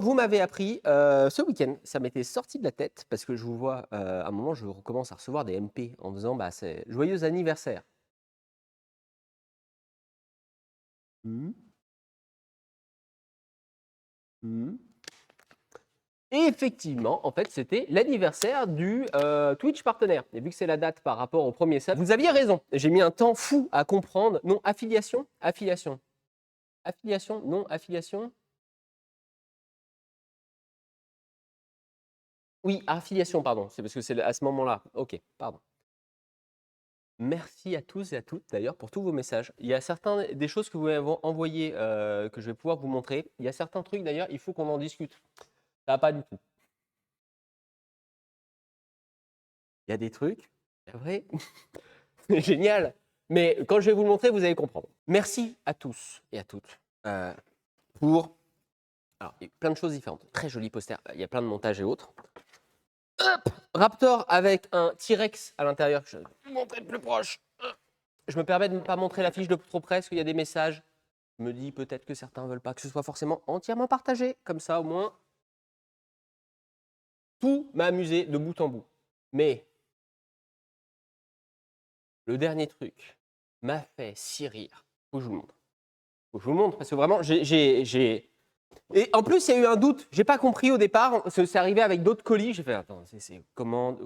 Vous m'avez appris ce week-end, ça m'était sorti de la tête parce que je vous vois, à un moment, je recommence à recevoir des MP en faisant, bah, c'est joyeux anniversaire. Mmh. Mmh. Et effectivement, en fait, c'était l'anniversaire du Twitch partenaire. Et vu que c'est la date par rapport au premier sub, vous aviez raison. J'ai mis un temps fou à comprendre. Non, affiliation, affiliation, affiliation, non, affiliation. Oui, affiliation, pardon. C'est parce que c'est à ce moment-là. Ok, pardon. Merci à tous et à toutes d'ailleurs pour tous vos messages. Il y a certains des choses que vous m'avez envoyées que je vais pouvoir vous montrer. Il y a certains trucs d'ailleurs, il faut qu'on en discute. Ça va pas du tout. Il y a des trucs, c'est vrai, c'est génial. Mais quand je vais vous le montrer, vous allez comprendre. Merci à tous et à toutes pour alors, il y a plein de choses différentes. Très joli poster. Il y a plein de montages et autres. Hop, Raptor avec un T-Rex à l'intérieur. Je vais vous montrer de plus proche. Je me permets de ne pas montrer l'affiche de trop près parce qu'il y a des messages. Je me dis peut-être que certains ne veulent pas que ce soit forcément entièrement partagé. Comme ça, au moins, tout m'a amusé de bout en bout. Mais le dernier truc m'a fait si rire. Faut que je vous le montre. Faut que je vous le montre parce que vraiment, Et en plus, il y a eu un doute. J'ai pas compris au départ. C'est arrivé avec d'autres colis. J'ai fait, attends, c'est comment.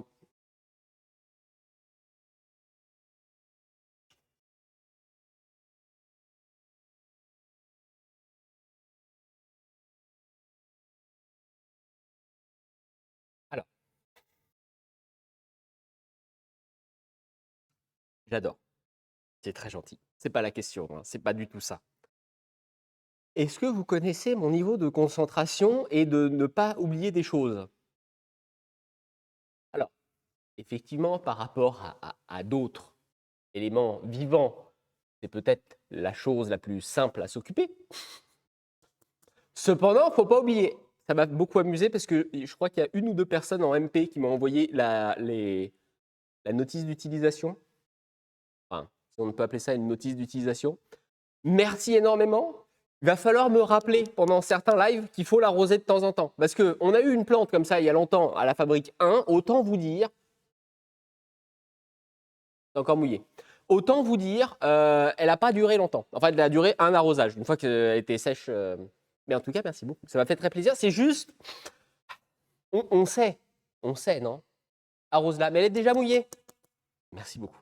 Alors, j'adore. C'est très gentil. C'est pas la question. Hein. C'est pas du tout ça. Est-ce que vous connaissez mon niveau de concentration et de ne pas oublier des choses? Alors, effectivement, par rapport à d'autres éléments vivants, c'est peut-être la chose la plus simple à s'occuper. Cependant, il ne faut pas oublier, ça m'a beaucoup amusé parce que je crois qu'il y a une ou deux personnes en MP qui m'ont envoyé la notice d'utilisation. Enfin, si on peut appeler ça une notice d'utilisation. Merci énormément. Il va falloir me rappeler pendant certains lives qu'il faut l'arroser de temps en temps. Parce qu'on a eu une plante comme ça il y a longtemps à la fabrique 1, autant vous dire. C'est encore mouillé. Autant vous dire, elle n'a pas duré longtemps. Enfin, elle a duré un arrosage, une fois qu'elle était sèche. Mais en tout cas, merci beaucoup. Ça m'a fait très plaisir. C'est juste, on sait. On sait, non? Arrose-la. Mais elle est déjà mouillée. Merci beaucoup.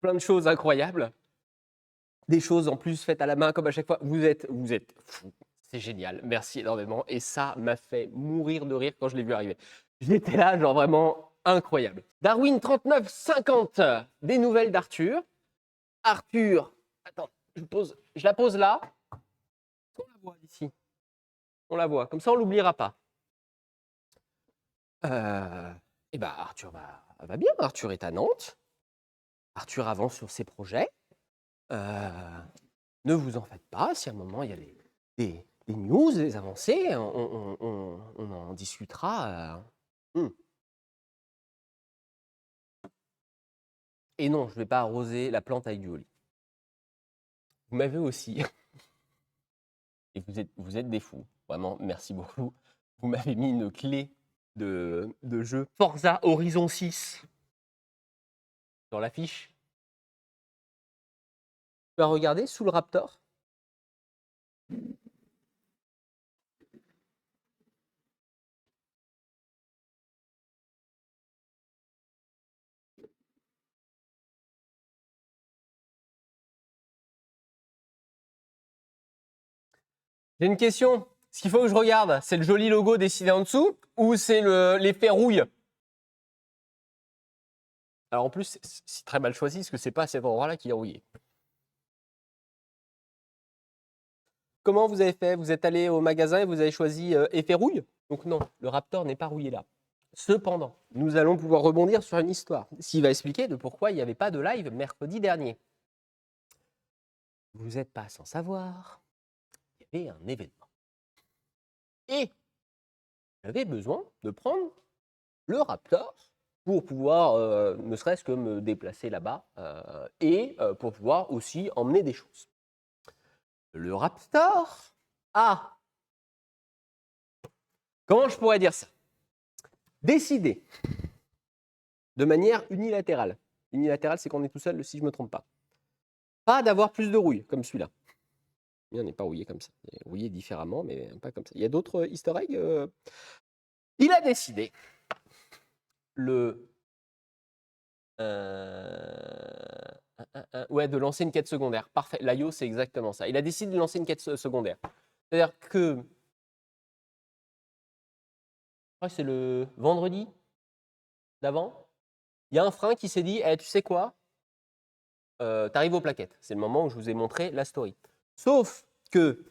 Plein de choses incroyables. Des choses en plus faites à la main, comme à chaque fois. Vous êtes fous. C'est génial. Merci énormément. Et ça m'a fait mourir de rire quand je l'ai vu arriver. J'étais là, genre vraiment incroyable. Darwin 3950, des nouvelles d'Arthur. Arthur, attends, je la pose là. On la voit d'ici. On la voit. Comme ça, on l'oubliera pas. Et bah, Arthur va bien. Arthur est à Nantes. Arthur avance sur ses projets. Ne vous en faites pas. Si à un moment, il y a des news, des avancées, on en discutera. Et non, je ne vais pas arroser la plante avec du holly. Vous m'avez aussi. Et vous êtes des fous. Vraiment, merci beaucoup. Vous m'avez mis une clé de jeu Forza Horizon 6 dans l'affiche. Tu vas regarder sous le Raptor. J'ai une question. Ce qu'il faut que je regarde, c'est le joli logo dessiné en dessous ou c'est l'effet rouille? Alors en plus, c'est très mal choisi parce que c'est pas à cet endroit-là qui est rouillé. Comment vous avez fait? Vous êtes allé au magasin et vous avez choisi effet rouille? Donc non, le Raptor n'est pas rouillé là. Cependant, nous allons pouvoir rebondir sur une histoire, ce qui va expliquer de pourquoi il n'y avait pas de live mercredi dernier. Vous n'êtes pas sans savoir, il y avait un événement. Et j'avais besoin de prendre le Raptor pour pouvoir ne serait-ce que me déplacer là-bas et pour pouvoir aussi emmener des choses. Le Raptor a Comment je pourrais dire ça? Décider de manière unilatérale. Unilatérale, c'est qu'on est tout seul, si je ne me trompe pas. Pas d'avoir plus de rouille, comme celui-là. Il n'est pas rouillé comme ça. Il est rouillé différemment, mais pas comme ça. Il y a d'autres easter eggs. Il a décidé ouais, de lancer une quête secondaire. Parfait. L'IO, c'est exactement ça. Il a décidé de lancer une quête secondaire. C'est-à-dire que c'est le vendredi d'avant. Il y a un frein qui s'est dit, tu sais quoi, t'arrives aux plaquettes. C'est le moment où je vous ai montré la story. Sauf que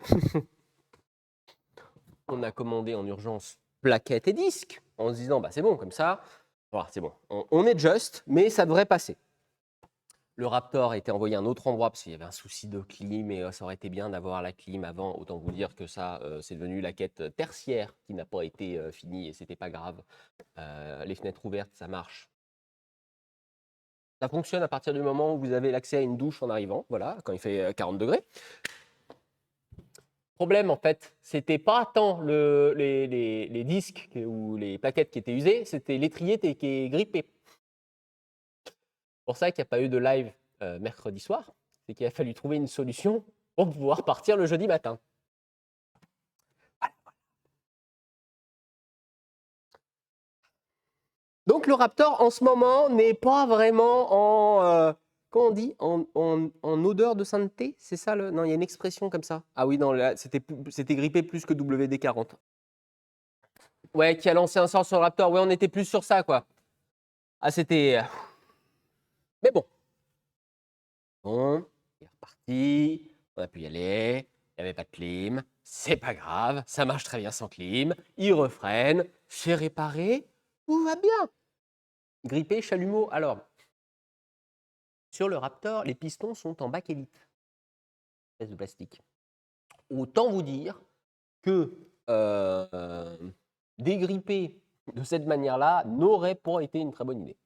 on a commandé en urgence plaquettes et disques en se disant, c'est bon, comme ça, voilà, c'est bon. On est juste, mais ça devrait passer. Le Raptor a été envoyé à un autre endroit parce qu'il y avait un souci de clim et ça aurait été bien d'avoir la clim avant. Autant vous dire que ça, c'est devenu la quête tertiaire qui n'a pas été finie et c'était pas grave. Les fenêtres ouvertes, ça marche. Ça fonctionne à partir du moment où vous avez l'accès à une douche en arrivant, voilà, quand il fait 40 degrés. Problème, en fait, c'était pas tant les disques ou les plaquettes qui étaient usées, c'était l'étrier qui est grippé. C'est pour ça qu'il n'y a pas eu de live mercredi soir, c'est qu'il a fallu trouver une solution pour pouvoir partir le jeudi matin. Donc le Raptor, en ce moment, n'est pas vraiment en... comment on dit en odeur de sainteté, c'est ça le... Non, il y a une expression comme ça. Ah oui, c'était grippé plus que WD-40. Ouais, qui a lancé un sort sur le Raptor. Ouais, on était plus sur ça, quoi. Ah, c'était... Mais bon. Bon, il est reparti. On a pu y aller. Il n'y avait pas de clim. C'est pas grave. Ça marche très bien sans clim. Il refreine. C'est réparé. Tout va bien. Grippé, chalumeau. Alors, sur le Raptor, les pistons sont en bakélite. Espèce de plastique. Autant vous dire que dégripper de cette manière-là n'aurait pas été une très bonne idée.